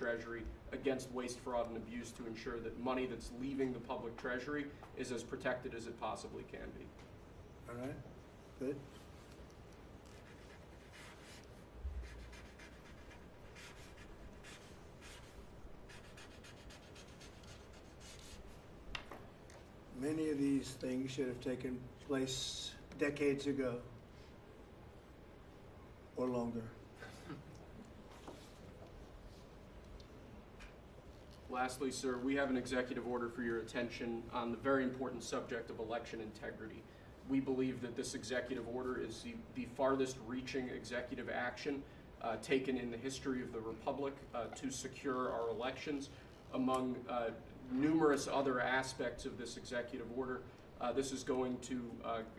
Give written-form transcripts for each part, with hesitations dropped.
treasury against waste, fraud, and abuse to ensure that money that's leaving the public treasury is as protected as it possibly can be. All right, good. Many of these things should have taken place decades ago or longer. Lastly, sir, we have an executive order for your attention on the very important subject of election integrity. We believe that this executive order is the farthest reaching executive action taken in the history of the Republic to secure our elections. Among numerous other aspects of this executive order, this is going to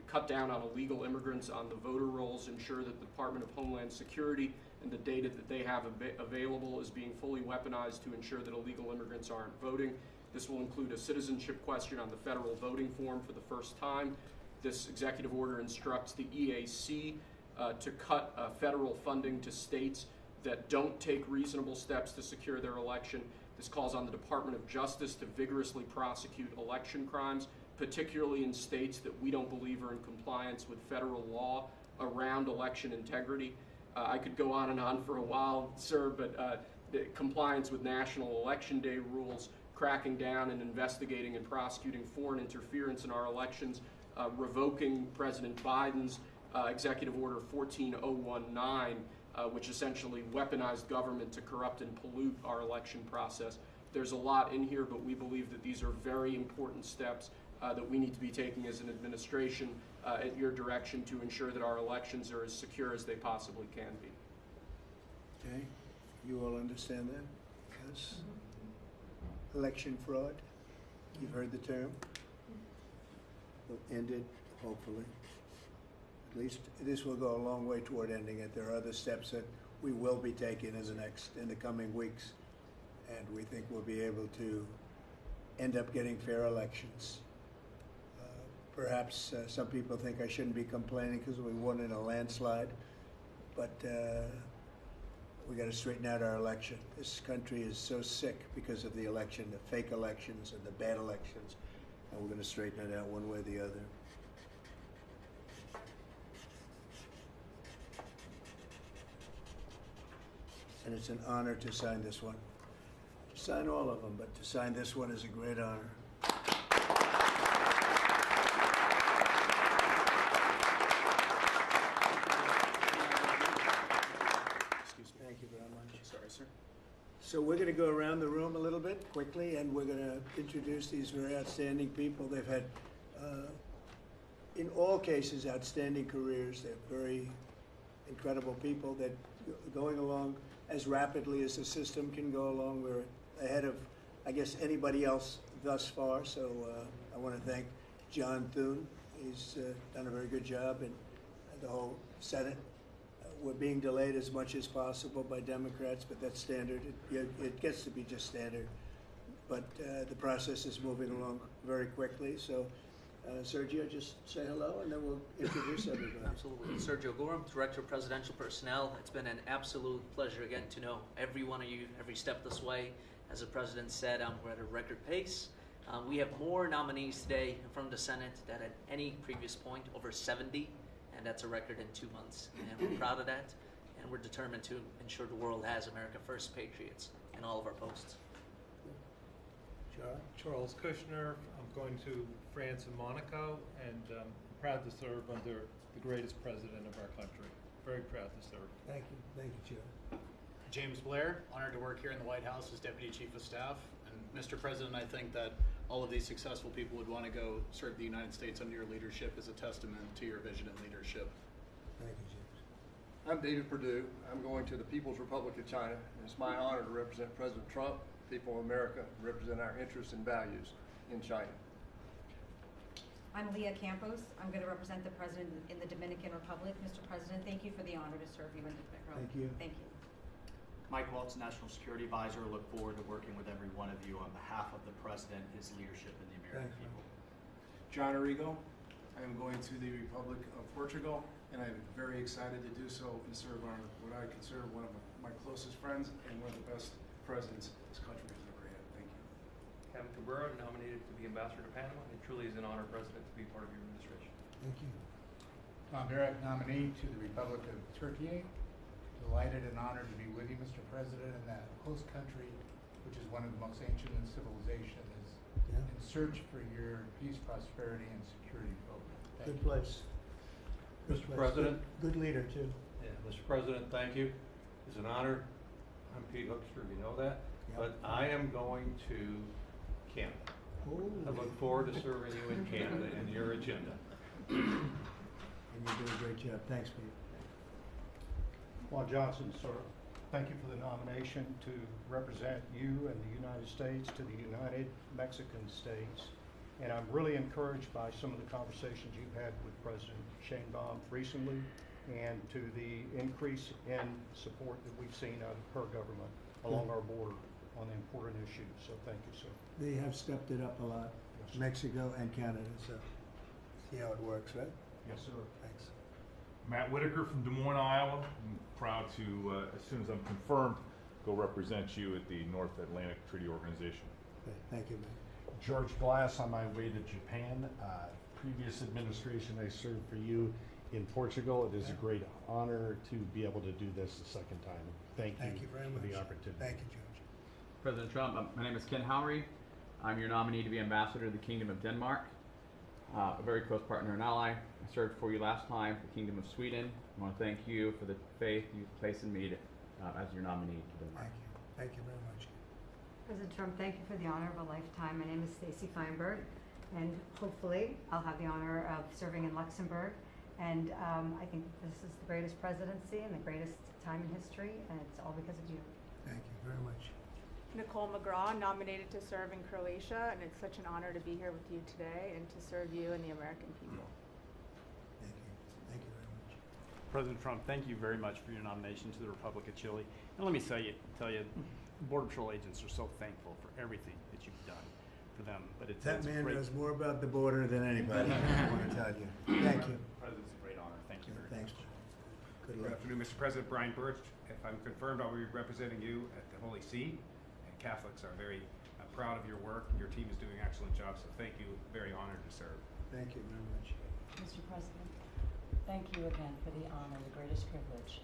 cut down on illegal immigrants on the voter rolls, ensure that the Department of Homeland Security and the data that they have available is being fully weaponized to ensure that illegal immigrants aren't voting. This will include a citizenship question on the federal voting form for the first time. This executive order instructs the EAC to cut federal funding to states that don't take reasonable steps to secure their election. This calls on the Department of Justice to vigorously prosecute election crimes, particularly in states that we don't believe are in compliance with federal law around election integrity. I could go on and on for a while, sir, but the compliance with National Election Day rules, cracking down and investigating and prosecuting foreign interference in our elections, revoking President Biden's Executive Order 14019, which essentially weaponized government to corrupt and pollute our election process. There's a lot in here, but we believe that these are very important steps that we need to be taking as an administration at your direction to ensure that our elections are as secure as they possibly can be. Okay, you all understand that? Yes. Election fraud, you've heard the term. Will end it, hopefully. At least this will go a long way toward ending it. There are other steps that we will be taking in the coming weeks, and we think we'll be able to end up getting fair elections. Perhaps some people think I shouldn't be complaining because we won in a landslide, but we got to straighten out our election. This country is so sick because of the election, the fake elections and the bad elections, and we're going to straighten it out one way or the other. And it's an honor to sign this one. To sign all of them, but to sign this one is a great honor. Thank you very much. Sorry, sir. So we're going to go around the room a little bit quickly, and we're going to introduce these very outstanding people. They've had, in all cases, outstanding careers. They're very incredible people that going along as rapidly as the system can go along. We're ahead of, I guess, anybody else thus far. So I want to thank John Thune. He's done a very good job, and the whole Senate. We're being delayed as much as possible by Democrats, but that's standard. It gets to be just standard. But the process is moving along very quickly. So, Sergio, just say hello, and then we'll introduce everybody. Absolutely. Sergio Gorham, Director of Presidential Personnel. It's been an absolute pleasure again to know every one of you every step this way. As the President said, we're at a record pace. We have more nominees today from the Senate than at any previous point, over 70. And that's a record in 2 months. And we're proud of that. And we're determined to ensure the world has America First patriots in all of our posts. Charles Kushner. I'm going to France and Monaco, and I'm proud to serve under the greatest president of our country. Very proud to serve. Thank you. Thank you, Joe. James Blair, honored to work here in the White House as Deputy Chief of Staff. And Mr. President, I think that all of these successful people would want to go serve the United States under your leadership as a testament to your vision and leadership. Thank you, James. I'm David Perdue. I'm going to the People's Republic of China, and it's my honor to represent President Trump, people of America, and represent our interests and values in China. I'm Leah Campos. I'm going to represent the President in the Dominican Republic. Mr. President, thank you for the honor to serve you in the Dominican Republic. Thank you. Thank you. Mike Waltz, National Security Advisor. Look forward to working with every one of you on behalf of the President, his leadership, and the American people. John Arrigo. I am going to the Republic of Portugal, and I'm very excited to do so and serve on what I consider one of my closest friends and one of the best presidents this country has ever had. Thank you. Kevin Cabrera, nominated to be ambassador to Panama. It truly is an honor, President, to be part of your administration. Thank you. Tom Barrett, nominee to the Republic of Turkey. Delighted and honored to be with you, Mr. President, in that host country, which is one of the most ancient in civilization, is in search for your peace, prosperity, and security program. Good place. Good Mr. place. President. Good leader, too. Yeah, Mr. President, thank you. It's an honor. I'm Pete Hookster, you know that. Yep. But I am going to Canada. Ooh. I look forward to serving you in Canada and your agenda. And you do a great job. Thanks, Pete. Juan Johnson, sir, thank you for the nomination to represent you and the United States to the United Mexican States. And I'm really encouraged by some of the conversations you've had with President Sheinbaum recently and to the increase in support that we've seen out of her government along our border on the important issues. So thank you, sir. They have stepped it up a lot, Yes. Mexico and Canada, so see how it works, right? Yes, sir. Thanks. Matt Whitaker from Des Moines, Iowa. I'm proud to, as soon as I'm confirmed, go represent you at the North Atlantic Treaty Organization. Okay, thank you, Mike. George Glass on my way to Japan. Previous administration, I served for you in Portugal. It is a great honor to be able to do this the second time. Thank you very for much. the opportunity. Thank you, George. President Trump, my name is Ken Howry. I'm your nominee to be ambassador to the Kingdom of Denmark, a very close partner and ally. I served for you last time for the Kingdom of Sweden. I want to thank you for the faith you've placed in me as your nominee to Denmark. Thank you. Thank you very much. President Trump, thank you for the honor of a lifetime. My name is Stacy Feinberg, and hopefully I'll have the honor of serving in Luxembourg. And I think this is the greatest presidency and the greatest time in history, and it's all because of you. Thank you very much. Nicole McGraw, nominated to serve in Croatia, and it's such an honor to be here with you today and to serve you and the American people. Thank you. Thank you very much. President Trump, thank you very much for your nomination to the Republic of Chile. And let me tell you, Border Patrol agents are so thankful for everything that you've done for them. But That man knows more about the border than anybody, I want to tell you. Thank you. President, it's a great honor. Thank you very Thanks. much. Good Good luck. afternoon, Mr. President. Brian Birch. If I'm confirmed, I'll be representing you at the Holy See. And Catholics are very proud of your work. Your team is doing an excellent job, so thank you. Very honored to serve. Thank you very much. Mr. President, thank you again for the honor, the greatest privilege.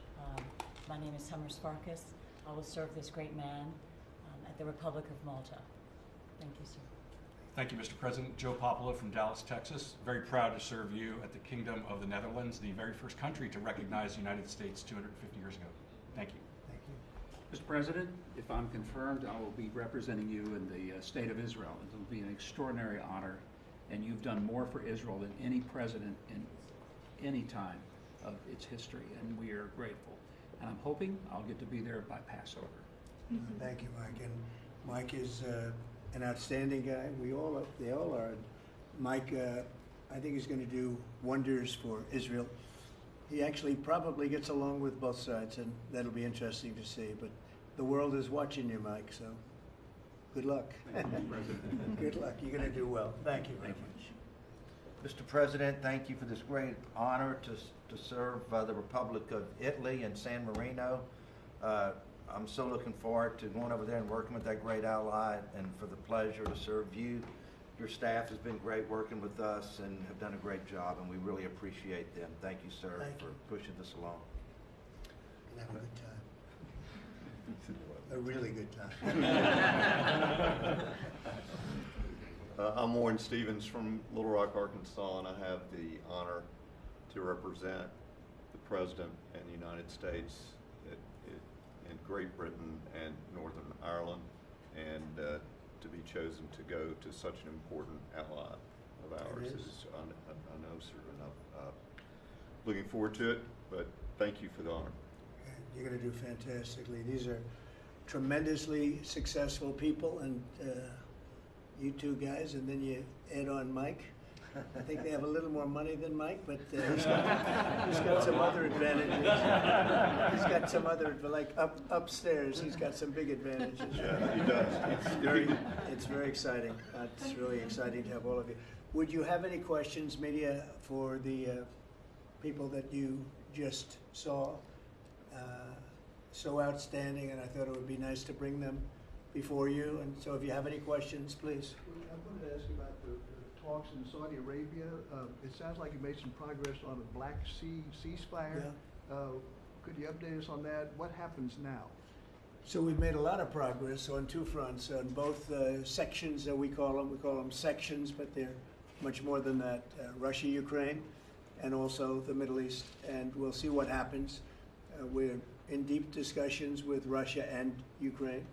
My name is Summer Sparkus. I will serve this great man at the Republic of Malta. Thank you, sir. Thank you, Mr. President. Joe Popolo from Dallas, Texas. Very proud to serve you at the Kingdom of the Netherlands, the very first country to recognize the United States 250 years ago. Thank you. Thank you. Mr. President, if I'm confirmed, I will be representing you in the state of Israel. It will be an extraordinary honor, and you've done more for Israel than any president in any time of its history, and we are grateful. And I'm hoping I'll get to be there by Passover. Thank you, Mike. And Mike is an outstanding guy. They all are. Mike, I think he's going to do wonders for Israel. He actually probably gets along with both sides, and that'll be interesting to see. But the world is watching you, Mike, so good luck. Thank you, Mr. President. Good luck. You're going to do well. Thank you very much. Mr. President, thank you for this great honor to serve the Republic of Italy and San Marino. I'm so looking forward to going over there and working with that great ally, and for the pleasure to serve you. Your staff has been great working with us and have done a great job, and we really appreciate them. Thank you, sir, for pushing this along. Have a good time. A really good time. I'm Warren Stevens from Little Rock, Arkansas, and I have the honor to represent the President and the United States in Great Britain and Northern Ireland, and to be chosen to go to such an important ally of ours is, I know, sir, and I'm looking forward to it, but thank you for the honor. You're going to do fantastically. These are tremendously successful people, and you two guys, and then you add on Mike. I think they have a little more money than Mike, but he's got some other advantages. He's got some other, like upstairs, he's got some big advantages. Yeah, he does. It's very exciting. It's really exciting to have all of you. Would you have any questions, media, for the people that you just saw? so outstanding, and I thought it would be nice to bring them before you. And so if you have any questions, please. I wanted to ask you about the talks in Saudi Arabia. It sounds like you made some progress on the Black Sea ceasefire. Could you update us on that? What happens now? So we've made a lot of progress on two fronts, on both sections that we call them sections, but they're much more than that, Russia, Ukraine, and also the Middle East. And we'll see what happens. We're in deep discussions with Russia and Ukraine.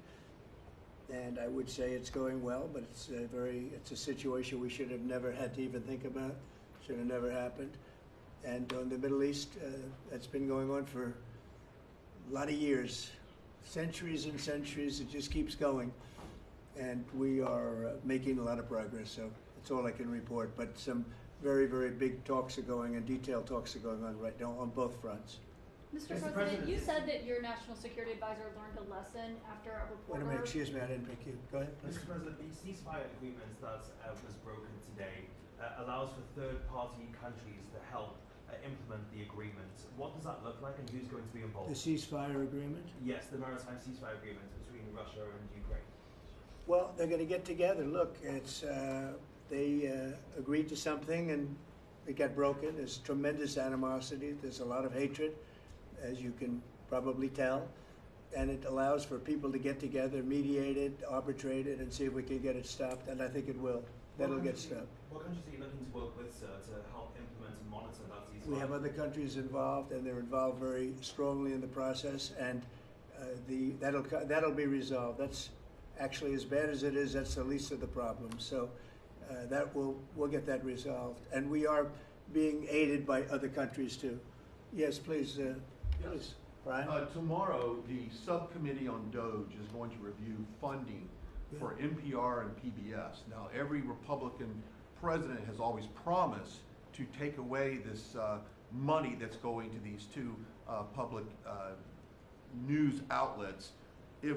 And I would say it's going well, but it's a situation we should have never had to even think about. Should have never happened. And on the Middle East, that's been going on for a lot of years, centuries and centuries. It just keeps going. And we are making a lot of progress, so that's all I can report. But some very, very big talks are going and detailed talks are going on right now on both fronts. Mr. President, you said that your national security advisor learned a lesson after a reporter... Wait a minute, excuse me, I didn't pick you. Go ahead, please. Mr. President, the ceasefire agreement that was broken today allows for third-party countries to help implement the agreement. What does that look like, and who's going to be involved? The ceasefire agreement? Yes, the maritime ceasefire agreement between Russia and Ukraine. Well, they're going to get together. Look, they agreed to something and it got broken. There's tremendous animosity. There's a lot of hatred, as you can probably tell. And it allows for people to get together, mediate it, arbitrate it, and see if we can get it stopped. And I think it will. That'll get stopped. What countries are you looking to work with, sir, to help implement and monitor that ceasefire? We have other countries involved, and they're involved very strongly in the process. And that'll be resolved. That's actually, as bad as it is, that's the least of the problems. So we'll get that resolved. And we are being aided by other countries too. Yes, please. Please, Brian. Tomorrow, the subcommittee on DOGE is going to review funding for NPR and PBS. Now, every Republican president has always promised to take away this money that's going to these two public news outlets. If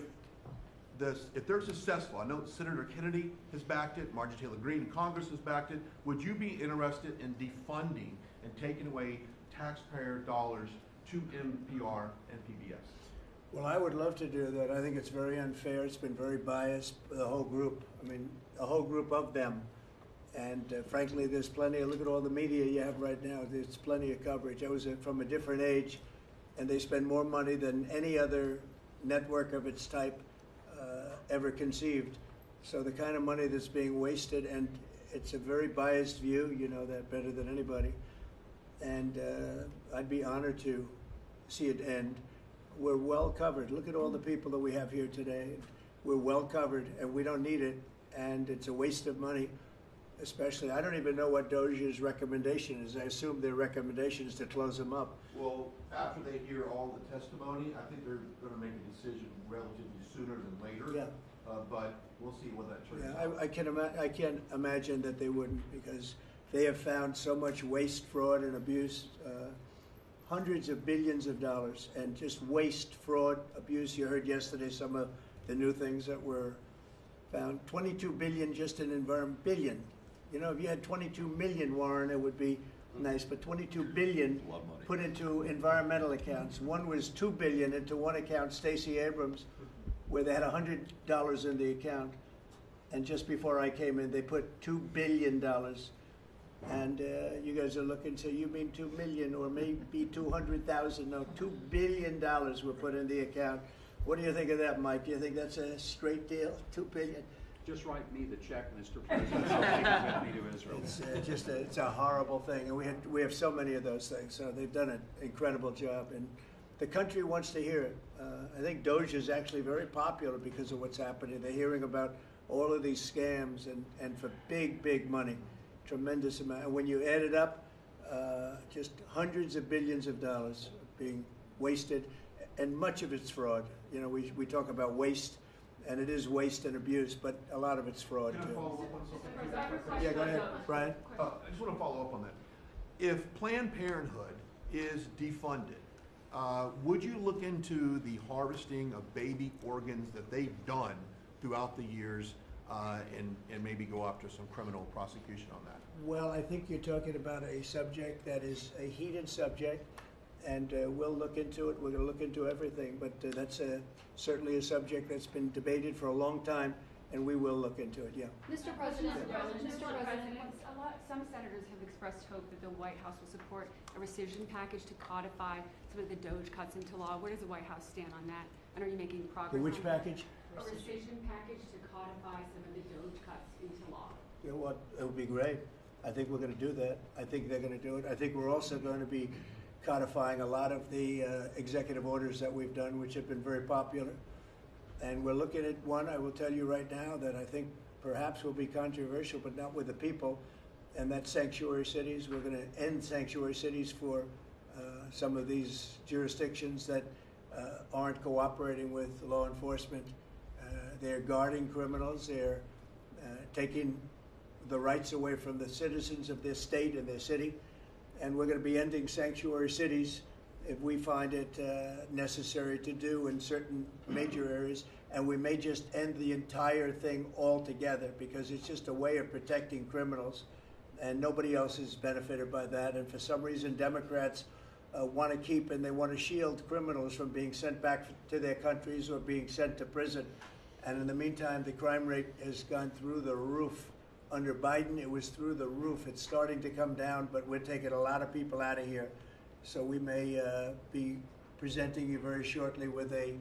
they're successful, I know Senator Kennedy has backed it, Marjorie Taylor Greene in Congress has backed it. Would you be interested in defunding and taking away taxpayer dollars to NPR and PBS? Well, I would love to do that. I think it's very unfair. It's been very biased, the whole group. I mean, a whole group of them. And frankly, there's plenty look at all the media you have right now. There's plenty of coverage. I was from a different age, and they spend more money than any other network of its type ever conceived. So the kind of money that's being wasted, and it's a very biased view, you know that better than anybody. And I'd be honored to see it end. We're well covered. Look at all the people that we have here today. We're well covered, and we don't need it, and it's a waste of money, especially. I don't even know what DOJ's recommendation is. I assume their recommendation is to close them up. Well, after they hear all the testimony, I think they're going to make a decision relatively sooner than later. Yeah. But we'll see what that turns out. I can't imagine that they wouldn't, because they have found so much waste, fraud, and abuse, hundreds of billions of dollars, and just waste, fraud, abuse. You heard yesterday some of the new things that were found. 22 billion just in environment, billion. You know, if you had 22 million, Warren, it would be nice, but 22 billion put into environmental accounts. One was 2 billion into one account, Stacey Abrams, where they had $100 in the account. And just before I came in, they put $2 billion. And you guys are looking, so you mean 2 million or maybe 200,000? No, $2 billion were put in the account. What do you think of that, Mike? Do you think that's a straight deal? 2 billion? Just write me the check, Mr. President. I'll take it to Israel. It's a horrible thing, and we have so many of those things. So they've done an incredible job, and the country wants to hear it. I think DOGE is actually very popular because of what's happening. They're hearing about all of these scams and for big, big money, tremendous amount. And when you add it up, just hundreds of billions of dollars being wasted, and much of it's fraud. You know, we talk about waste, and it is waste and abuse, but a lot of it's fraud Can I too. follow up on something? Yeah, go ahead, Brian. I just want to follow up on that. If Planned Parenthood is defunded, would you look into the harvesting of baby organs that they've done throughout the years and maybe go after some criminal prosecution on that? Well, I think you're talking about a subject that is a heated subject, and we'll look into it. We're going to look into everything, but that's certainly a subject that's been debated for a long time, and we will look into it, yeah. Mr. President, Some senators have expressed hope that the White House will support a rescission package to codify some of the DOJ cuts into law. Where does the White House stand on that? And are you making progress? The which on that? package? A rescission package to codify some of the DOJ cuts into law. You know what? It would be great. I think we're going to do that. I think they're going to do it. I think we're also going to be codifying a lot of the executive orders that we've done, which have been very popular. And we're looking at one, I will tell you right now, that I think perhaps will be controversial, but not with the people, and that's sanctuary cities. We're going to end sanctuary cities for some of these jurisdictions that aren't cooperating with law enforcement. They're guarding criminals. They're taking the rights away from the citizens of their state and their city. And we're going to be ending sanctuary cities if we find it necessary to do in certain major areas. And we may just end the entire thing altogether, because it's just a way of protecting criminals, and nobody else is benefited by that. And for some reason, Democrats want to keep and they want to shield criminals from being sent back to their countries or being sent to prison. And in the meantime, the crime rate has gone through the roof. Under Biden, it was through the roof. It's starting to come down, but we're taking a lot of people out of here. So we may be presenting you very shortly with a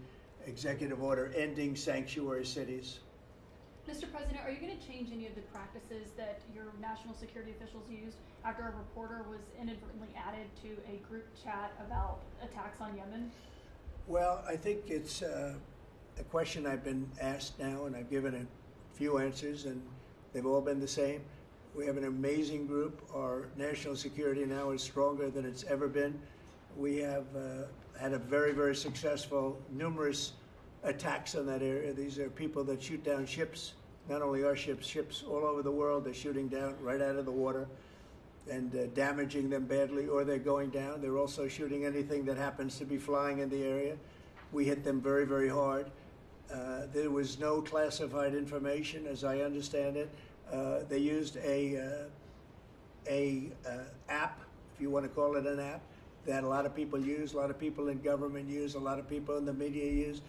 executive order ending sanctuary cities. Mr. President, are you going to change any of the practices that your national security officials used after a reporter was inadvertently added to a group chat about attacks on Yemen? Well, I think it's a question I've been asked now, and I've given a few answers, and they've all been the same. We have an amazing group. Our national security now is stronger than it's ever been. We have had a very, very successful, numerous attacks on that area. These are people that shoot down ships, not only our ships, ships all over the world. They're shooting down right out of the water and damaging them badly, or they're going down. They're also shooting anything that happens to be flying in the area. We hit them very, very hard. There was no classified information, as I understand it. They used a app, if you want to call it an app, that a lot of people use, a lot of people in government use, a lot of people in the media use.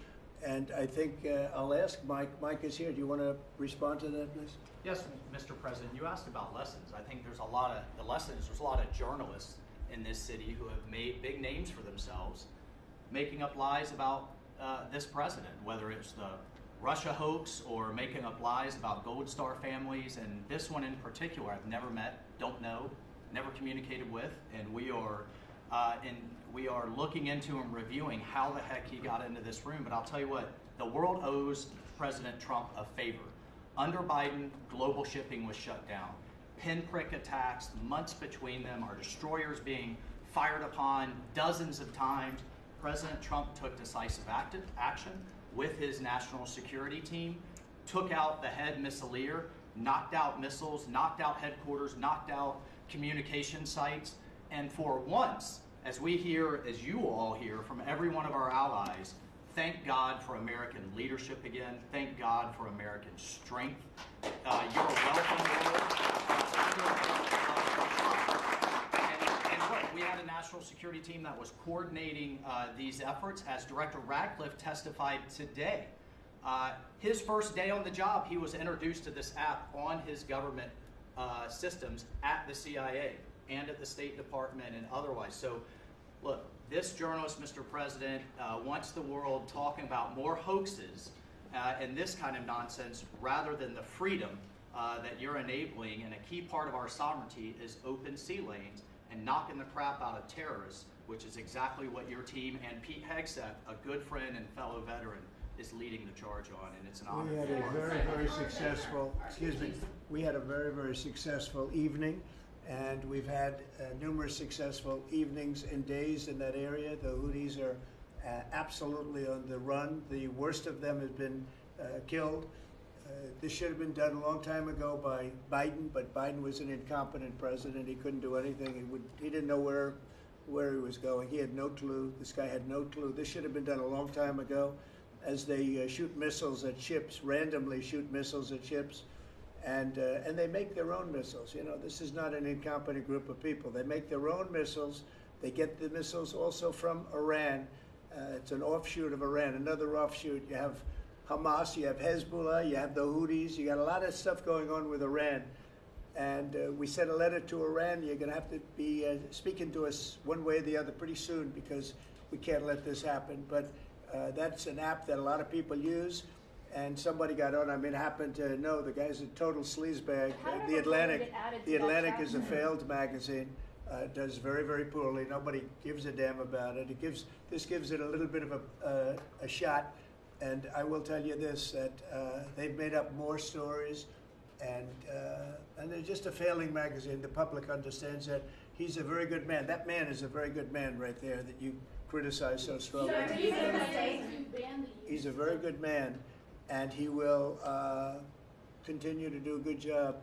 And I think I'll ask Mike. Mike is here. Do you want to respond to that, please? Yes, Mr. President. You asked about lessons. I think there's a lot of journalists in this city who have made big names for themselves, making up lies about this president, whether it's the Russia hoax or making up lies about Gold Star families. And this one in particular, I've never met, don't know, never communicated with, and we are looking into and reviewing how the heck he got into this room. But I'll tell you what, the world owes President Trump a favor. Under Biden, global shipping was shut down. Pinprick attacks, months between them, our destroyers being fired upon dozens of times. President Trump took decisive action with his national security team, took out the head missileer, knocked out missiles, knocked out headquarters, knocked out communication sites. And for once, as we hear, as you all hear from every one of our allies, thank God for American leadership again. Thank God for American strength. You're welcome, and look, we had a national security team that was coordinating these efforts. As Director Radcliffe testified today, his first day on the job, he was introduced to this app on his government systems at the CIA and at the State Department and otherwise. So, look, this journalist, Mr. President, wants the world talking about more hoaxes and this kind of nonsense rather than the freedom that you're enabling. And a key part of our sovereignty is open sea lanes and knocking the crap out of terrorists, which is exactly what your team and Pete Hegseth, a good friend and fellow veteran, is leading the charge on. And it's an honor. We had a very, very successful, we had a very, very successful evening. And we've had numerous successful evenings and days in that area. The Houthis are absolutely on the run. The worst of them has been killed. This should have been done a long time ago by Biden, but Biden was an incompetent president. He couldn't do anything. He didn't know where he was going. He had no clue. This guy had no clue. This should have been done a long time ago. As they shoot missiles at ships, randomly shoot missiles at ships. And they make their own missiles. You know, this is not an incompetent group of people. They make their own missiles. They get the missiles also from Iran. It's an offshoot of Iran, another offshoot. You have Hamas, you have Hezbollah, you have the Houthis. You got a lot of stuff going on with Iran. And we sent a letter to Iran. You're going to have to be speaking to us one way or the other pretty soon, because we can't let this happen. But that's an app that a lot of people use. And somebody got on. I mean, happened to know the guy's a total sleazebag. The Atlantic is a failed magazine. Does very, very poorly. Nobody gives a damn about it. This gives it a little bit of a shot. And I will tell you this, that they've made up more stories, and they're just a failing magazine. The public understands that. He's a very good man. That man is a very good man right there that you criticize so strongly. He's a very good man, and he will continue to do a good job.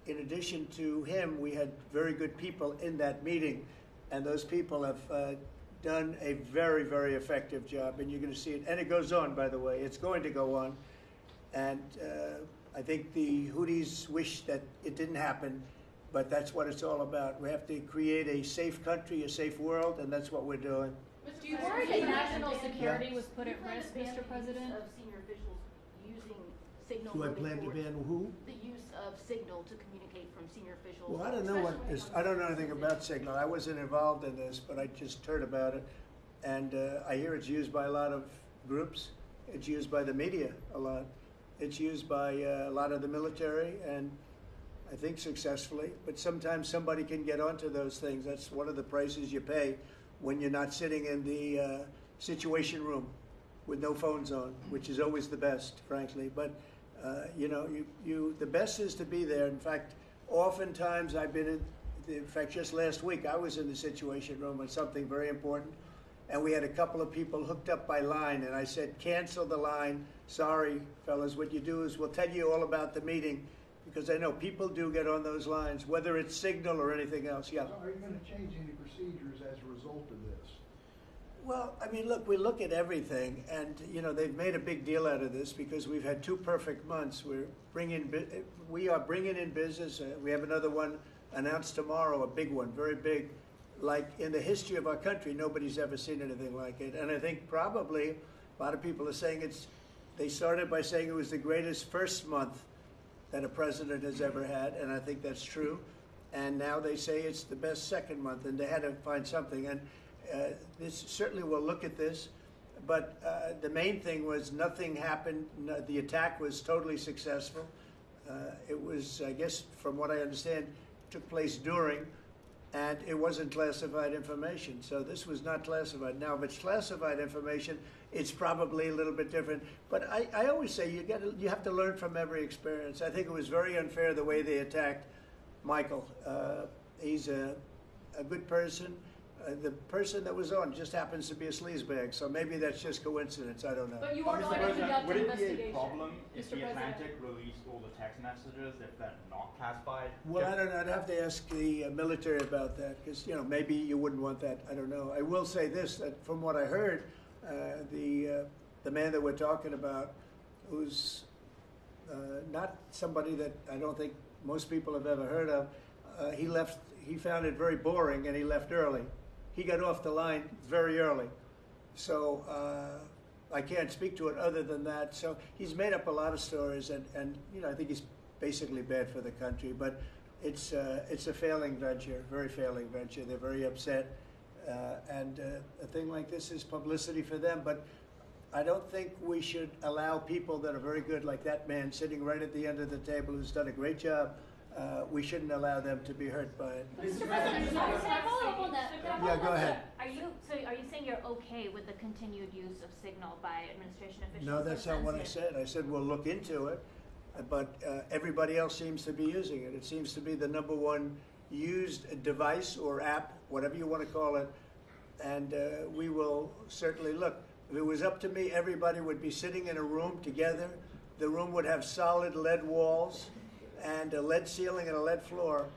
In addition to him, we had very good people in that meeting, and those people have done a very, very effective job, and you're going to see it. And it goes on, by the way. It's going to go on. And I think the Houthis wish that it didn't happen, but that's what it's all about. We have to create a safe country, a safe world, and that's what we're doing. Do you worry that national security was put at risk, Mr. President? Of senior officials using signal. Do I plan to ban who? The use of signal to communicate from senior officials. Well, I don't know what this, I don't know anything about Signal. I wasn't involved in this, but I just heard about it. And I hear it's used by a lot of groups. It's used by the media a lot. It's used by a lot of the military, and I think successfully. But sometimes somebody can get onto those things. That's one of the prices you pay when you're not sitting in the situation room with no phones on, which is always the best, frankly. But you know, the best is to be there. In fact, oftentimes I've been in fact, just last week I was in the situation room on something very important, and we had a couple of people hooked up by line, and I said, cancel the line. Sorry, fellas, what you do is we'll tell you all about the meeting, because I know people do get on those lines, whether it's Signal or anything else. Yeah. So are you going to change any procedures as a result of this? Well, I mean, look, we look at everything, and you know, they've made a big deal out of this because we've had 2 perfect months. We are bringing in business. We have another one announced tomorrow, a big one, very big. Like in the history of our country, nobody's ever seen anything like it. And I think probably a lot of people are saying they started by saying it was the greatest first month that a president has ever had, and I think that's true. And now they say it's the best second month, and they had to find something. And this certainly will look at this, but the main thing was nothing happened. The attack was totally successful. It was, I guess, from what I understand, took place during, and it wasn't classified information. So this was not classified. Now, if it's classified information, it's probably a little bit different. But I always say you have to learn from every experience. I think it was very unfair the way they attacked Michael. He's a good person. The person that was on just happens to be a sleazebag, so maybe that's just coincidence. I don't know. But you are going to conduct an investigation. Would it be a problem if the Mr. Atlantic released all the text messages if they're not classified? Well, I don't know. I'd have to ask the military about that, because you know, maybe you wouldn't want that. I don't know. I will say this: that from what I heard, the man that we're talking about, who's not somebody that I don't think most people have ever heard of, he left. He found it very boring, and he left early. He got off the line very early. So I can't speak to it other than that. So he's made up a lot of stories, and you know, I think he's basically bad for the country. But it's a failing venture, very failing venture. They're very upset, and a thing like this is publicity for them. But I don't think we should allow people that are very good, like that man sitting right at the end of the table, who's done a great job. We shouldn't allow them to be hurt by it. Mr. President, can I follow up on that? Yeah, go ahead. Are you saying you're okay with the continued use of Signal by administration officials? No, that's not what I said. I said we'll look into it, but everybody else seems to be using it. It seems to be the #1 used device or app, whatever you want to call it, and we will certainly look. If it was up to me, everybody would be sitting in a room together. The room would have solid lead walls and a lead ceiling and a lead floor,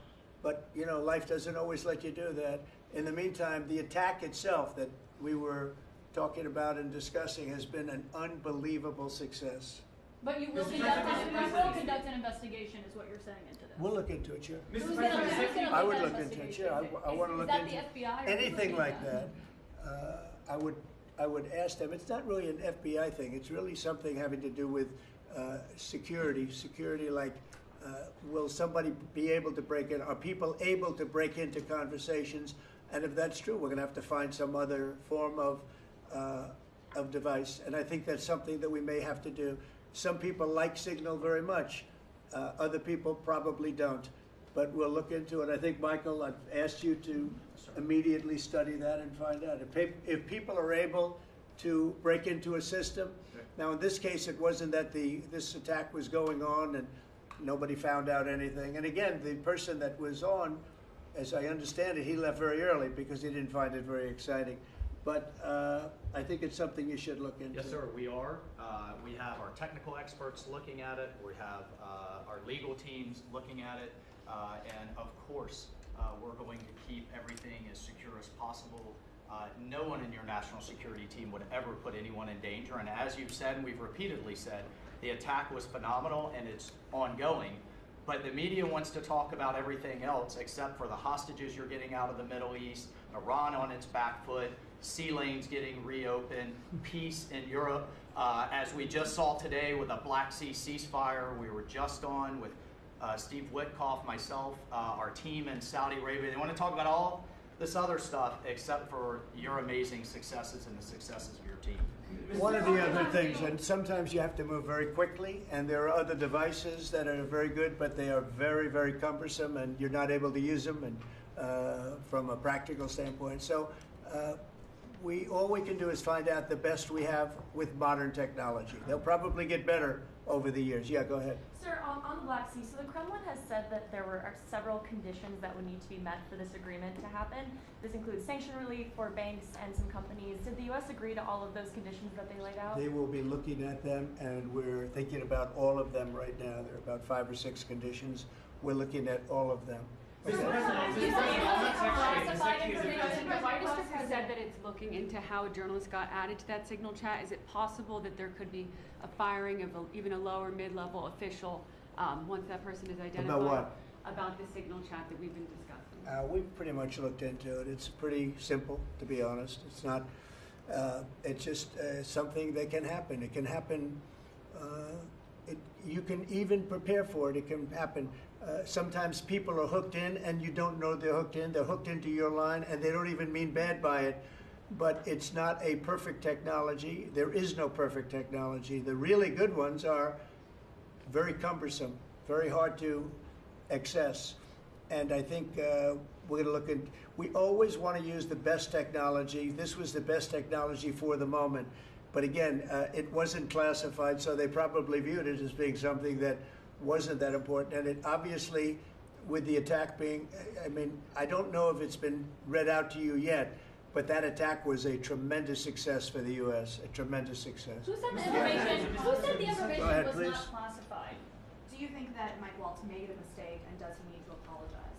but you know, life doesn't always let you do that. In the meantime, the attack itself that we were talking about and discussing has been an unbelievable success. But you will conduct an investigation, is what you're saying into this. We'll look into it, sure. Who's gonna I would that look into it, investigation? sure. I want to look Is that into the FBI or who would anything do like that? that. I would ask them. It's not really an FBI thing. It's really something having to do with security. Security, like, will somebody be able to break in? Are people able to break into conversations? And if that's true, we're going to have to find some other form of device. And I think that's something that we may have to do. Some people like Signal very much. Other people probably don't. But we'll look into it. I think, Michael, I've asked you to immediately study that and find out. If people are able to break into a system, now in this case it wasn't that this attack was going on and nobody found out anything. And again, the person that was on, as I understand it, he left very early because he didn't find it very exciting. But I think it's something you should look into. Yes, sir, we are. We have our technical experts looking at it. We have our legal teams looking at it. And of course, we're going to keep everything as secure as possible. No one in your national security team would ever put anyone in danger. And as you've said, and we've repeatedly said, the attack was phenomenal and it's ongoing. But the media wants to talk about everything else except for the hostages you're getting out of the Middle East, Iran on its back foot, sea lanes getting reopened, peace in Europe. As we just saw today with a Black Sea ceasefire, we were just on with Steve Witkoff, myself, our team in Saudi Arabia. They want to talk about all this other stuff except for your amazing successes and the successes of your team. One of the other things, and sometimes you have to move very quickly, and there are other devices that are very good, but they are very, very cumbersome, and you're not able to use them, and from a practical standpoint. So all we can do is find out the best we have with modern technology. They'll probably get better over the years. Yeah, go ahead. Sir, on the Black Sea, so the Kremlin has said that there are several conditions that would need to be met for this agreement to happen. This includes sanction relief for banks and some companies. Did the U.S. agree to all of those conditions that they laid out? They will be looking at them, and we're thinking about all of them right now. There are about 5 or 6 conditions. We're looking at all of them. The White House has said that it's looking into how a journalist got added to that Signal chat. Is it possible that there could be a firing of even a lower mid-level official once that person is identified? About what? About the Signal chat that we've been discussing. We've pretty much looked into it. It's pretty simple, to be honest. It's not. It's just something that can happen. It can happen. You can even prepare for it. It can happen. Sometimes people are hooked in and you don't know they're hooked in. They're hooked into your line and they don't even mean bad by it. But it's not a perfect technology. There is no perfect technology. The really good ones are very cumbersome, very hard to access. And I think we're going to look at, we always want to use the best technology. This was the best technology for the moment. But again, it wasn't classified, so they probably viewed it as being something that wasn't that important. And it obviously, with the attack being, I mean, I don't know if it's been read out to you yet, but that attack was a tremendous success for the U.S., a tremendous success. Who said the information, Go ahead, was please. not classified? Do you think that Mike Waltz made a mistake, and does he need to apologize?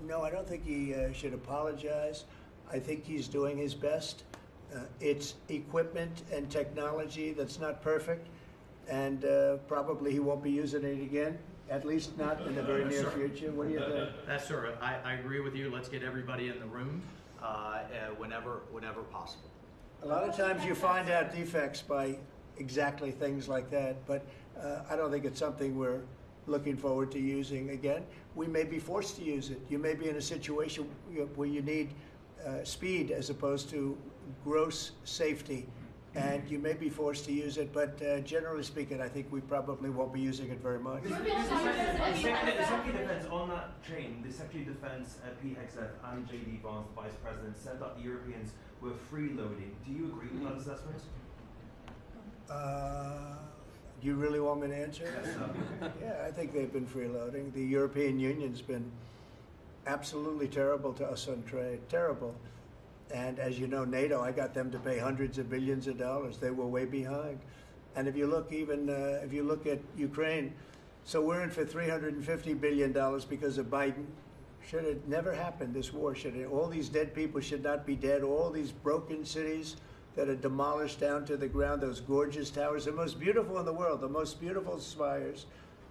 No, I don't think he should apologize. I think he's doing his best. It's equipment and technology that's not perfect, and probably he won't be using it again, at least not in the very near future. What do you think? That's sir. I agree with you. Let's get everybody in the room whenever possible. A lot of times you find out defects by exactly things like that, but I don't think it's something we're looking forward to using again. We may be forced to use it. You may be in a situation where you need speed as opposed to gross safety, and you may be forced to use it, but generally speaking, I think we probably won't be using it very much. The Secretary of Defense, on that chain, the Secretary of Defense, Pete Hegseth, and J.D. Vance, the Vice President, said that the Europeans were freeloading. Do you agree with that assessment? Do you really want me to answer? Yes, sir. Yeah, I think they've been freeloading. The European Union's been absolutely terrible to us on trade, terrible. And as you know, NATO, I got them to pay hundreds of billions of dollars. They were way behind. And if you look if you look at Ukraine, so we're in for $350 billion because of Biden. Should have never happened, this war. All these dead people should not be dead. All these broken cities, that are demolished down to the ground, those gorgeous towers, the most beautiful in the world, the most beautiful spires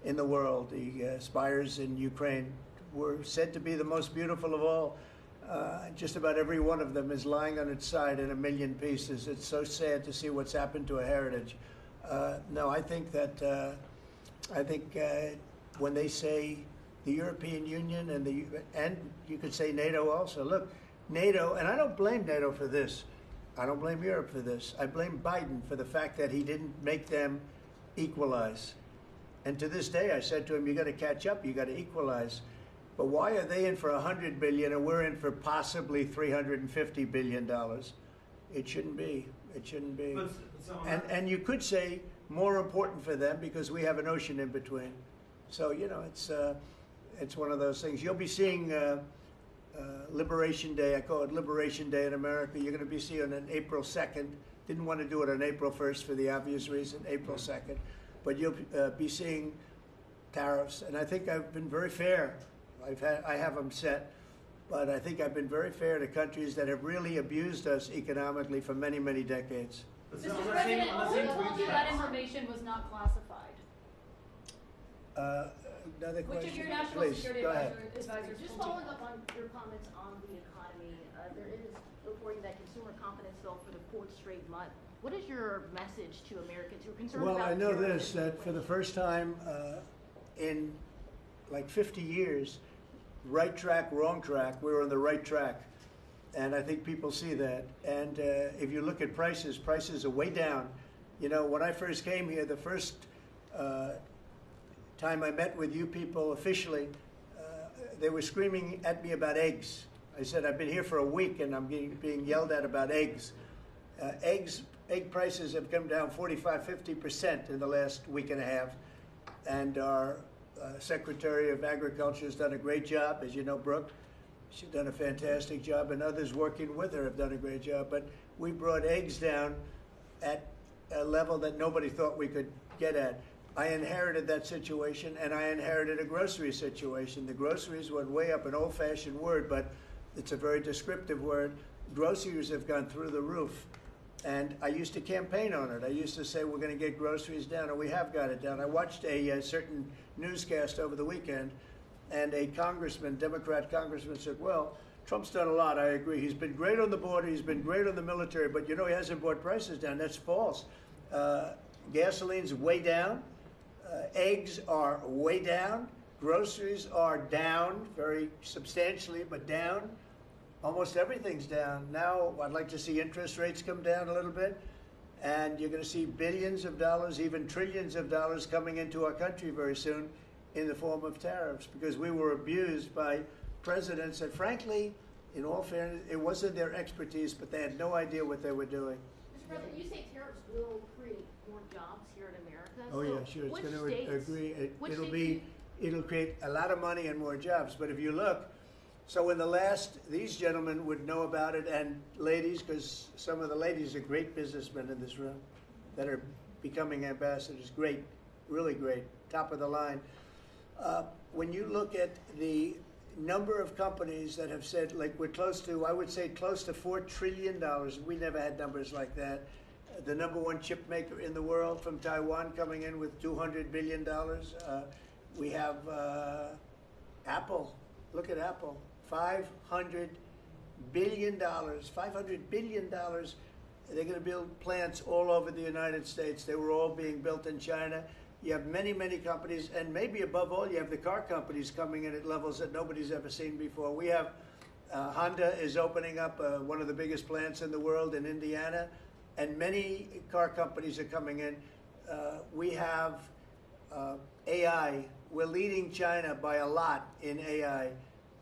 in the world. The spires in Ukraine were said to be the most beautiful of all. Just about every one of them is lying on its side in a million pieces. It's so sad to see what's happened to a heritage. No, I think that when they say the European Union and you could say NATO also. Look, NATO, and I don't blame NATO for this. I don't blame Europe for this. I blame Biden for the fact that he didn't make them equalize. And to this day, I said to him, you got to catch up, you got to equalize. But why are they in for $100 billion and we're in for possibly $350 billion? It shouldn't be. It shouldn't be. And you could say more important for them because we have an ocean in between. So, you know, it's one of those things. You'll be seeing Liberation Day. I call it Liberation Day in America. You're going to be seeing it on April 2nd. Didn't want to do it on April 1st for the obvious reason, April 2nd. But you'll be seeing tariffs. And I think I've been very fair. I have them set. But I think I've been very fair to countries that have really abused us economically for many, many decades. Mr. President, who told you that information was not classified? Another question? Which of your national Please, security go ahead. advisors Just told following up on your comments on the economy, there is reporting that consumer confidence fell for the 4th straight month. What is your message to Americans who are concerned about Well, I know this, terrorism? that for the first time in like 50 years, right track, wrong track, we're on the right track. And I think people see that. And if you look at prices, prices are way down. You know, when I first came here, the first time I met with you people officially, they were screaming at me about eggs. I said, I've been here for a week and I'm being yelled at about eggs. Egg prices have come down 45, 50% in the last week and a half. And our Secretary of Agriculture has done a great job, as you know, Brooke. She's done a fantastic job, and others working with her have done a great job. But we brought eggs down at a level that nobody thought we could get at. I inherited that situation, and I inherited a grocery situation. The groceries went way up, an old-fashioned word, but it's a very descriptive word. Groceries have gone through the roof, and I used to campaign on it. I used to say we're going to get groceries down, and we have got it down. I watched a certain newscast over the weekend, and a congressman, Democrat congressman, said, well, Trump's done a lot, I agree. He's been great on the border, he's been great on the military, but you know he hasn't brought prices down. That's false. Gasoline's way down. Eggs are way down. Groceries are down very substantially, but down. Almost everything's down. Now I'd like to see interest rates come down a little bit, and you're going to see billions of dollars, even trillions of dollars coming into our country very soon in the form of tariffs, because we were abused by presidents that, frankly, in all fairness, it wasn't their expertise, but they had no idea what they were doing. Mr. President, you say tariffs will create more jobs here in America. Oh yeah, sure. It's going to agree. It'll create a lot of money and more jobs. But if you look, so in the last, these gentlemen would know about it, and ladies, because some of the ladies are great businessmen in this room that are becoming ambassadors. Great, really great, top of the line. When you look at the number of companies that have said, like we're close to, I would say close to $4 trillion. We never had numbers like that. The #1 chip maker in the world from Taiwan coming in with $200 billion. We have Apple. Look at Apple. $500 billion. $500 billion. They're going to build plants all over the United States. They were all being built in China. You have many, many companies, and maybe above all, you have the car companies coming in at levels that nobody's ever seen before. We have Honda is opening up one of the biggest plants in the world in Indiana, and many car companies are coming in. We have AI. We're leading China by a lot in AI,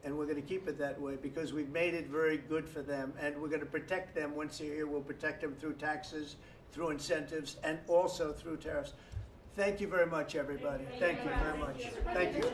and we're going to keep it that way because we've made it very good for them, and we're going to protect them once they're here. We'll protect them through taxes, through incentives, and also through tariffs. Thank you very much, everybody. Thank you very much. Thank you.